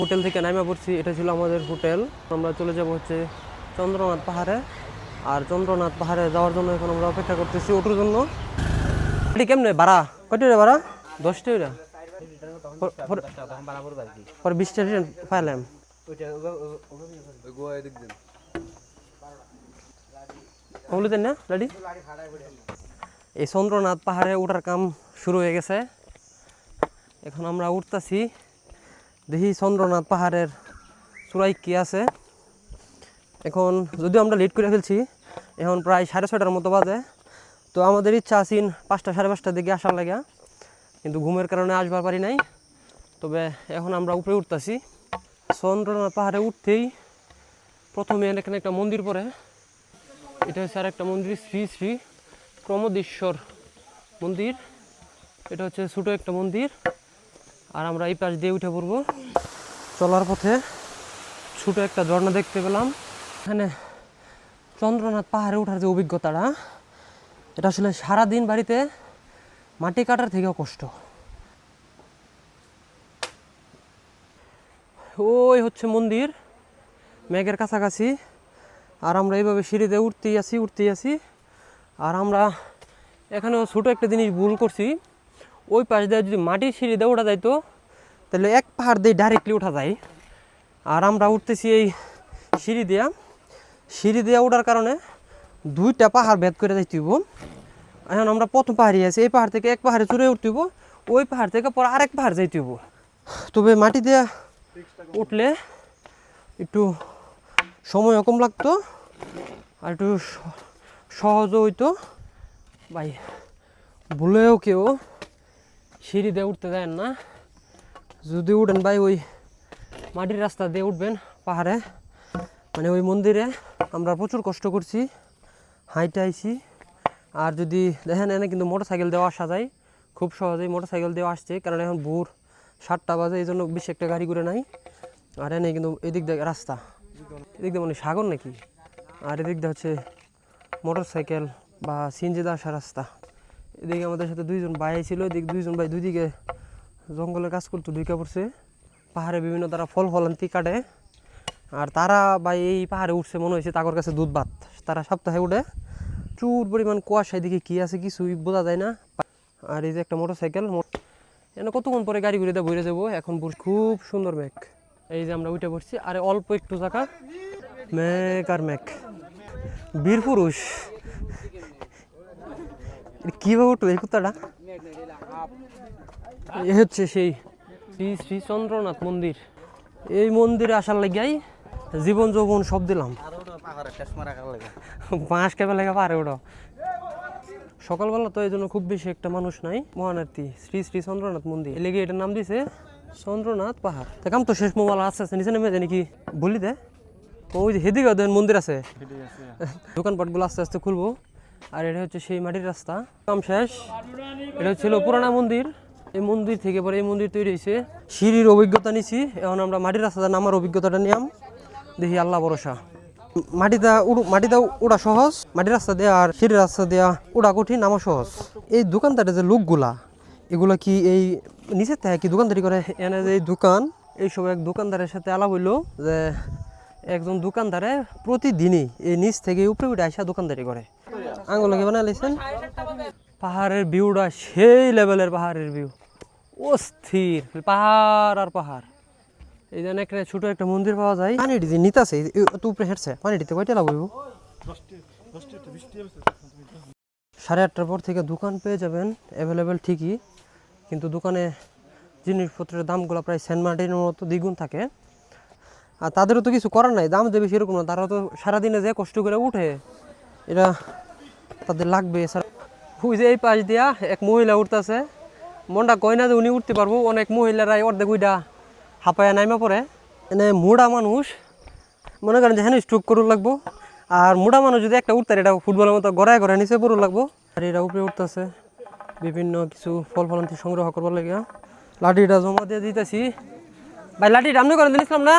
Hotel থেকে নামা পড়ছি, এটা ছিল আমাদের হোটেল। আমরা চলে যাব হচ্ছে চন্দ্রনাথ পাহাড়ে। আর চন্দ্রনাথ পাহাড়ে যাওয়ার জন্য এখন আমরা অপেক্ষা করতেছি ওটার জন্য। এটি কেমনে ভাড়া? কয়টা ভাড়া? 10 টাকা। পরে 20 টাকা পাইলাম। না লাডি, এই চন্দ্রনাথ পাহাড়ে ওঠার কাম শুরু হয়ে গেছে। এখন আমরা উঠতেছি, দেখি চন্দ্রনাথ পাহাড়ের চূড়ায় কি আছে। এখন যদিও আমরা লেট করে ফেলছি, এখন প্রায় 6:30টার মতো বাজে। তো আমাদের ইচ্ছা আছেন 5টা 5:30টার দিকে আসার লাগা, কিন্তু ঘুমের কারণে আসবার পারি নাই। তবে এখন আমরা উপরে উঠতেছি। চন্দ্রনাথ পাহাড়ে উঠতেই প্রথমে এখানে একটা মন্দির পড়ে। এটা হচ্ছে আর একটা মন্দির, শ্রী শ্রী প্রমোদেশ্বর মন্দির। এটা হচ্ছে ছোটো একটা মন্দির। আর আমরা এই পাশ দিয়ে উঠে পড়বো। চলার পথে ছোটো একটা ঝর্ণা দেখতে পেলাম। এখানে চন্দ্রনাথ পাহাড়ে ওঠার যে অভিজ্ঞতাটা, এটা আসলে সারাদিন বাড়িতে মাটি কাটার থেকেও কষ্ট। ওই হচ্ছে মন্দির, মেঘের কাছাকাছি। আর আমরা এইভাবে সিঁড়িতে উঠতেই আছি। আর আমরা এখানেও ছোটো একটা জিনিস ভুল করছি। ওই পাশ দিয়ে যদি মাটির সিঁড়িতে ওঠা যাইতো, তাহলে এক পাহাড় দিয়ে ডাইরেক্টলি ওঠা যায়। আর আমরা উঠতেছি এই সিঁড়ি দিয়া ওঠার কারণে 2টা পাহাড় ভেদ করে যাইতে হইব। এখন আমরা প্রথম পাহাড়ি আছি, এই পাহাড় থেকে এক পাহাড়ে চড়ে উঠতে হইব, ওই পাহাড় থেকে পরে আরেক পাহাড় যাইতে হইব। তবে মাটি দিয়ে উঠলে একটু সময়ও কম লাগতো, আর একটু সহজও হইতো। ভাই ভুলেও কেউ সিঁড়ি দিয়ে উঠতে দেন না। যদি উঠেন ভাই, ওই মাটির রাস্তা দিয়ে উঠবেন পাহাড়ে। মানে ওই মন্দিরে আমরা প্রচুর কষ্ট করছি, হাইটে আইছি। আর যদি দেখেন, এনে কিন্তু মোটরসাইকেল দেওয়া আসা যায় খুব সহজেই। মোটরসাইকেল দেওয়া আসছে, কারণ এখন ভোর 7টা বাজে, এই জন্য বেশি একটা গাড়ি করে নাই। আর এনে কিন্তু এদিক দিয়ে রাস্তা, এদিক দিয়ে মানে সাগর নাকি। আর এদিক দিয়ে হচ্ছে মোটরসাইকেল বা সিএনজি দিয়ে আসা রাস্তা। এদিকে আমাদের সাথে 2জন ভাই ছিল, এদিকে 2জন ভাই দুইদিকে জঙ্গলের কাজ করতে ঢুকে পড়ছে। পাহাড়ে বিভিন্ন তারা ফলান্তি কাটে। আর তারা ভাই এই পাহাড়ে উঠছে মনে হয়েছে তাদের কাছে দুধ ভাত। তারা সপ্তাহে উঠে, প্রচুর পরিমাণ কুয়াশায় দিকে কী আছে কিছুই বোঝা যায় না। আর এই যে একটা মোটরসাইকেল, এনে কতক্ষণ পরে গাড়ি ঘুরে বইরে যাবো। এখন খুব সুন্দর মেঘ, এই যে আমরা উঠে পড়ছি। আর অল্প একটু জায়গা, মেঘ আর মেঘ। বীর পুরুষ কীভাবে উঠবে এই কুত্তাটা? এ হচ্ছে সেই শ্রী শ্রী চন্দ্রনাথ মন্দির। এই মন্দিরে আসার লাগিয়াই জীবন যৌবন সব দিলাম। বাঁশ কেবে লেগে পারে ওটা। সকালবেলা তো এই জন্য খুব বেশি একটা মানুষ নাই। মহানার্থী শ্রী শ্রী চন্দ্রনাথ মন্দির, লেগে এটার নাম দিছে চন্দ্রনাথ পাহাড়। কাম তো শেষ মোবাইল আস্তে আস্তে নিচে নেমে যায় নাকি বলি দে। ওই যে হেদিকে দেন মন্দির আছে, দোকানপাটগুলো আস্তে আস্তে খুলবো। আর এটা হচ্ছে সেই মাটির রাস্তা, কাম শেষ। এটা ছিল পুরানা মন্দির। এই মন্দির থেকে পরে এই মন্দির তৈরি হয়েছে। সিঁড়ির অভিজ্ঞতা নিছি, এখন আমরা মাটির রাস্তাটা নামার অভিজ্ঞতাটা নিলাম। দেখি আল্লাহ ভরসা। মাটিতে ওড়া সহজ, মাটির রাস্তা দেওয়া আর সিঁড়ির রাস্তা দেওয়া ওড়া কঠিন, নামা সহজ। এই দোকানদারের যে লোকগুলা, এগুলা কি এই নিচের থেকে কি দোকানদারি করে? এনে যে এই দোকান, এইসব এক দোকানদারের সাথে আলাপ হইলো যে একজন দোকানদারে প্রতিদিনই এই নিচ থেকে উপরে উঠে আসা দোকানদারি করে। আঙুলকে বানাই লাইছেন। পাহাড়ের ভিউটা সেই লেভেলের, পাহাড়ের ভিউ অস্থির, পাহাড় আর পাহাড়। এই জন্য এখানে ছোট একটা মন্দির পাওয়া যায়। পানিটি যে নিতাছে তো উপরে হেঁটছে, পানিটিতে কয়টা লাভ হইব? 8:30টার পর থেকে দোকান পেয়ে যাবেন অ্যাভেলেবেল ঠিকই, কিন্তু দোকানে জিনিসপত্রের দামগুলো প্রায় সেন্ট মার্টিনের মতো দ্বিগুণ থাকে। আর তাদেরও তো কিছু করার নাই, দাম দেবে সেরকম না। তারা তো সারাদিনে যে কষ্ট করে উঠে, এটা তাদের লাগবে। ওই যে এই পাশ দিয়া এক মহিলা উঠতেছে, মনটা কয় না যে উনি উঠতে পারবো। অনেক মহিলারাই অর্ধেক উইডা হাঁপায়া নাইমা পড়ে। এনে মোড়া মানুষ মনে করেন যে হ্যাঁ স্ট্রোক করুক লাগবো। আর মোড়া মানুষ যদি একটা উঠতে, এটা ফুটবলের মতো গড়ায় গড়ায় নিচে পড়ুক লাগবো। আর এরা উপরে উঠতেছে বিভিন্ন কিছু ফলান্তি সংগ্রহ করবার লাগে। লাঠিটা জমা দিয়ে দিতেছি। ভাই লাঠিটা আপনি করে দিয়েছিলাম না?